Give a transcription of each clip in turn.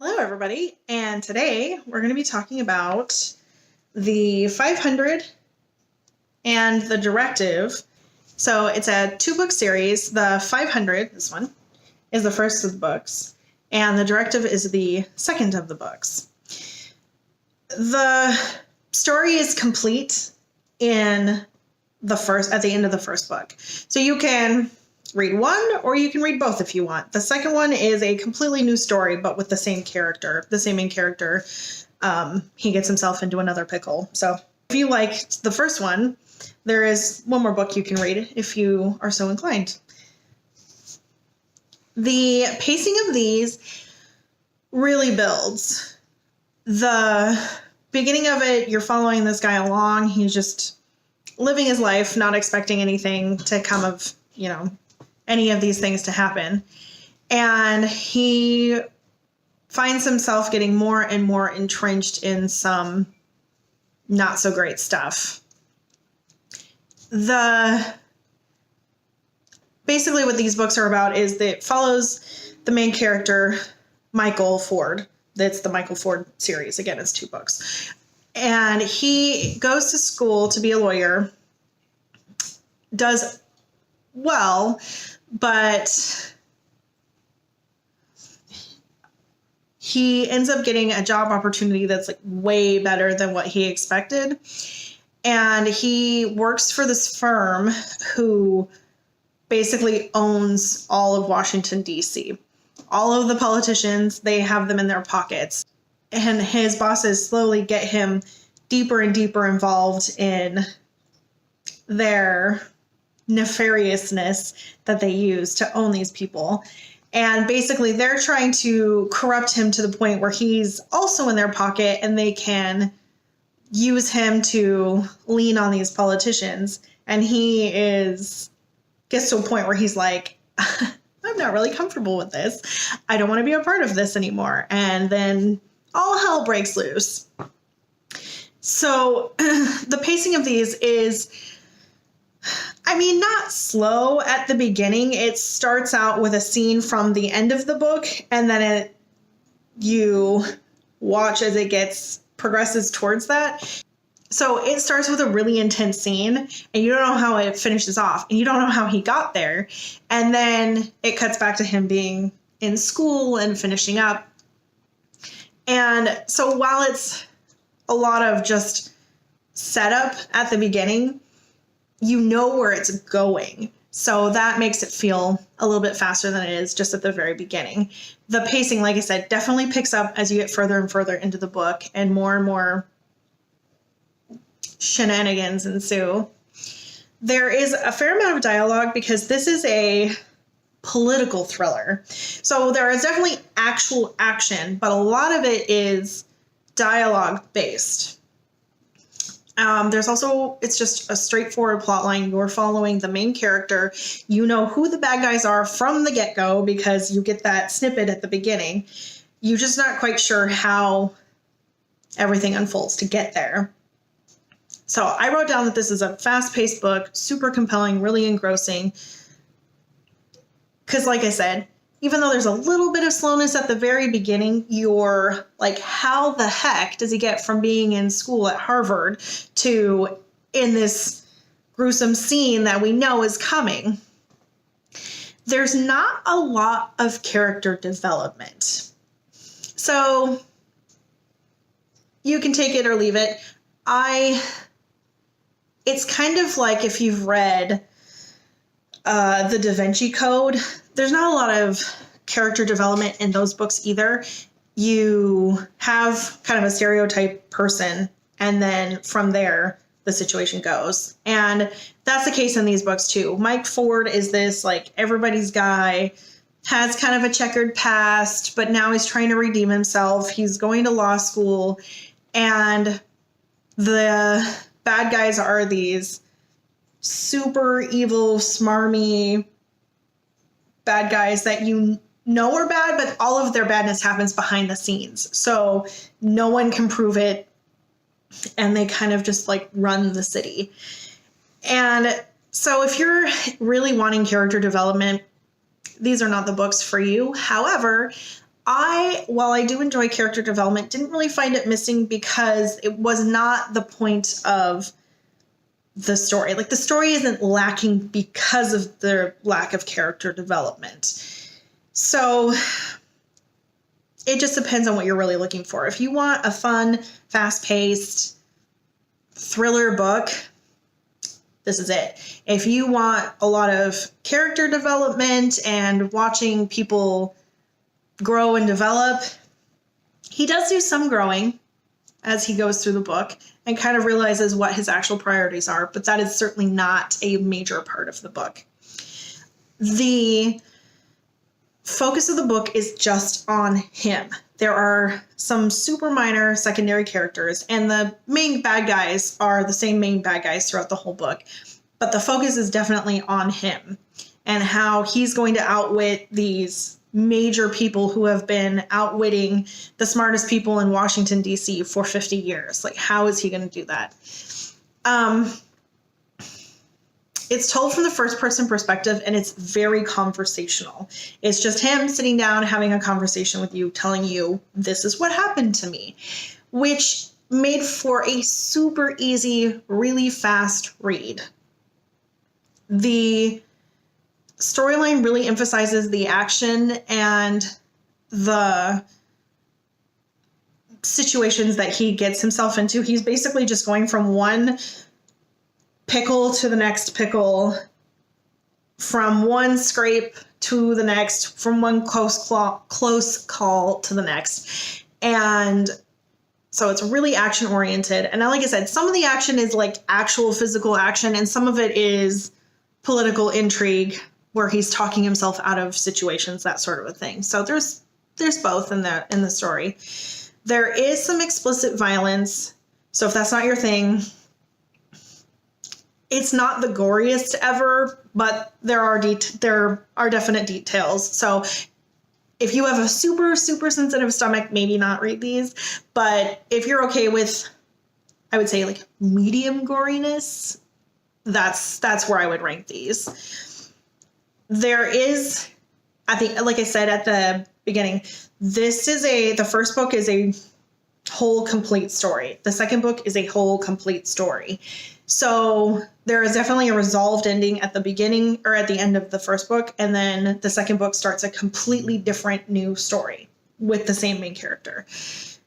Hello, everybody, and today we're going to be talking about the 500 and the directive. So it's a 2-book series. The 500, this one, is the first of the books, and the directive is the second of the books. The story is complete at the end of the first book. So you can read one or you can read both if you want. The second one is a completely new story, but with the same main character. He gets himself into another pickle. So if you liked the first one, there is one more book you can read if you are so inclined. The pacing of these really builds. The beginning of it, you're following this guy along. He's just living his life, not expecting anything to come of, any of these things to happen. And he finds himself getting more and more entrenched in some not so great stuff. Basically what these books are about is that it follows the main character, Michael Ford. That's the Michael Ford series. Again, it's 2 books. And he goes to school to be a lawyer, does well, but he ends up getting a job opportunity that's way better than what he expected. And he works for this firm who basically owns all of Washington, D.C. All of the politicians, they have them in their pockets. And his bosses slowly get him deeper and deeper involved in their nefariousness that they use to own these people. And basically they're trying to corrupt him to the point where he's also in their pocket and they can use him to lean on these politicians. And he gets to a point where he's like, I'm not really comfortable with this. I don't want to be a part of this anymore. And then all hell breaks loose. So the pacing of these is, not slow at the beginning. It starts out with a scene from the end of the book, and then you watch as it progresses towards that. So it starts with a really intense scene, and you don't know how it finishes off, and you don't know how he got there. And then it cuts back to him being in school and finishing up. And so while it's a lot of just setup at the beginning, you know where it's going. So that makes it feel a little bit faster than it is just at the very beginning. The pacing, like I said, definitely picks up as you get further and further into the book, and more shenanigans ensue. There is a fair amount of dialogue because this is a political thriller. So there is definitely actual action, but a lot of it is dialogue based. It's just a straightforward plot line. You're following the main character. You know who the bad guys are from the get-go because you get that snippet at the beginning. You're just not quite sure how everything unfolds to get there. So I wrote down that this is a fast-paced book, super compelling, really engrossing. Because like I said, even though there's a little bit of slowness at the very beginning, you're like, how the heck does he get from being in school at Harvard to in this gruesome scene that we know is coming? There's not a lot of character development. So you can take it or leave it. It's kind of like if you've read the Da Vinci Code. There's not a lot of character development in those books either. You have kind of a stereotype person, and then from there, the situation goes. And that's the case in these books too. Mike Ford is this everybody's guy, has kind of a checkered past, but now he's trying to redeem himself. He's going to law school, and the bad guys are these super evil, smarmy bad guys that you know are bad, but all of their badness happens behind the scenes. So no one can prove it, and they kind of just run the city. And so if you're really wanting character development, these are not the books for you. However, while I do enjoy character development, didn't really find it missing because it was not the point of the story. Like, the story isn't lacking because of the lack of character development. So it just depends on what you're really looking for. If you want a fun, fast-paced thriller book, this is it. If you want a lot of character development and watching people grow and develop, he does do some growing as he goes through the book and kind of realizes what his actual priorities are, but that is certainly not a major part of the book. The focus of the book is just on him. There are some super minor secondary characters, and the main bad guys are the same main bad guys throughout the whole book, but the focus is definitely on him and how he's going to outwit these major people who have been outwitting the smartest people in Washington, D.C. for 50 years. Like, how is he going to do that? It's told from the first person perspective, and it's very conversational. It's just him sitting down, having a conversation with you, telling you, this is what happened to me, which made for a super easy, really fast read. The storyline really emphasizes the action and the situations that he gets himself into. He's basically just going from one pickle to the next pickle, from one scrape to the next, from one close call to the next. And so it's really action oriented. And like I said, some of the action is like actual physical action, and some of it is political intrigue where he's talking himself out of situations, that sort of a thing. So there's both in the story. There is some explicit violence. So if that's not your thing, it's not the goriest ever, but there are definite details. So if you have a super, super sensitive stomach, maybe not read these. But if you're okay with, I would say, like, medium goriness, that's where I would rank these. There is, like I said at the beginning, the first book is a whole complete story. The second book is a whole complete story. So there is definitely a resolved ending at the beginning or at the end of the first book. And then the second book starts a completely different new story with the same main character.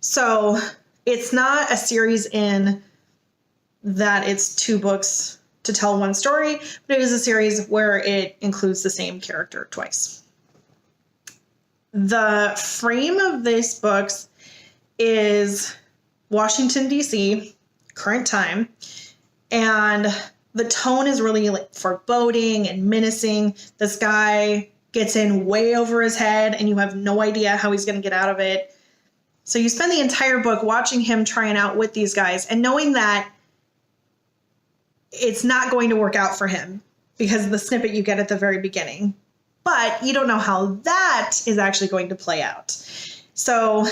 So it's not a series in that it's two books to tell one story, but it is a series where it includes the same character twice. The frame of these books is Washington, D.C., current time, and the tone is really like foreboding and menacing. This guy gets in way over his head, and you have no idea how he's going to get out of it. So you spend the entire book watching him trying out with these guys and knowing that it's not going to work out for him because of the snippet you get at the very beginning. But you don't know how that is actually going to play out. So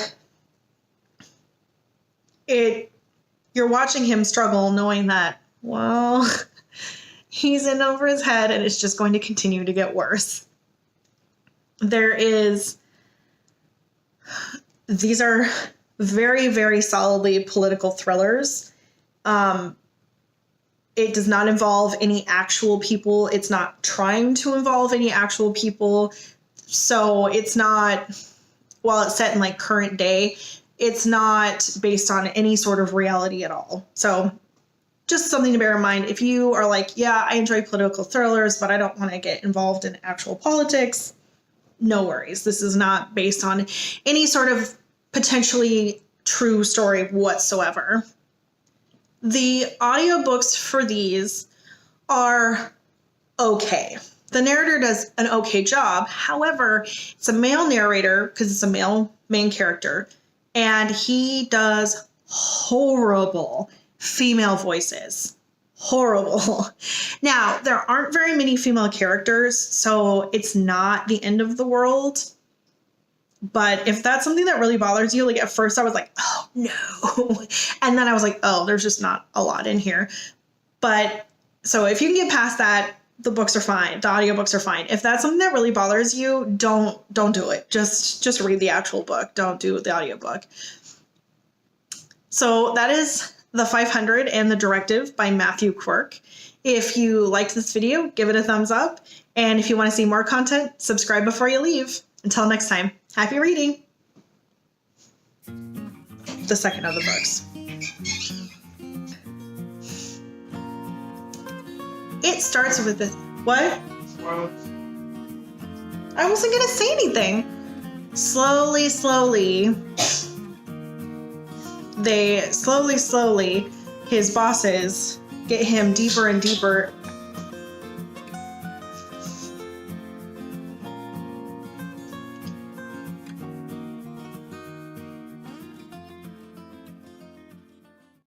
you're watching him struggle knowing that, well, he's in over his head and it's just going to continue to get worse. These are very, very solidly political thrillers. It does not involve any actual people. It's not trying to involve any actual people. So it's not, while it's set in like current day, it's not based on any sort of reality at all. So just something to bear in mind. If you are like, yeah, I enjoy political thrillers, but I don't want to get involved in actual politics, no worries. This is not based on any sort of potentially true story whatsoever. The audiobooks for these are okay. The narrator does an okay job. However, it's a male narrator because it's a male main character, and he does horrible female voices. Horrible. Now, there aren't very many female characters, so it's not the end of the world. But if that's something that really bothers you, like at first I was like, oh no. And then I was like, oh, there's just not a lot in here. But so if you can get past that, the books are fine. The audiobooks are fine. If that's something that really bothers you, don't do it. Just read the actual book. Don't do the audiobook. So that is The 500 and the Directive by Matthew Quirk. If you liked this video, give it a thumbs up. And if you want to see more content, subscribe before you leave. Until next time, happy reading. The second of the books. It starts with this. What? I wasn't going to say anything. Slowly, his bosses get him deeper and deeper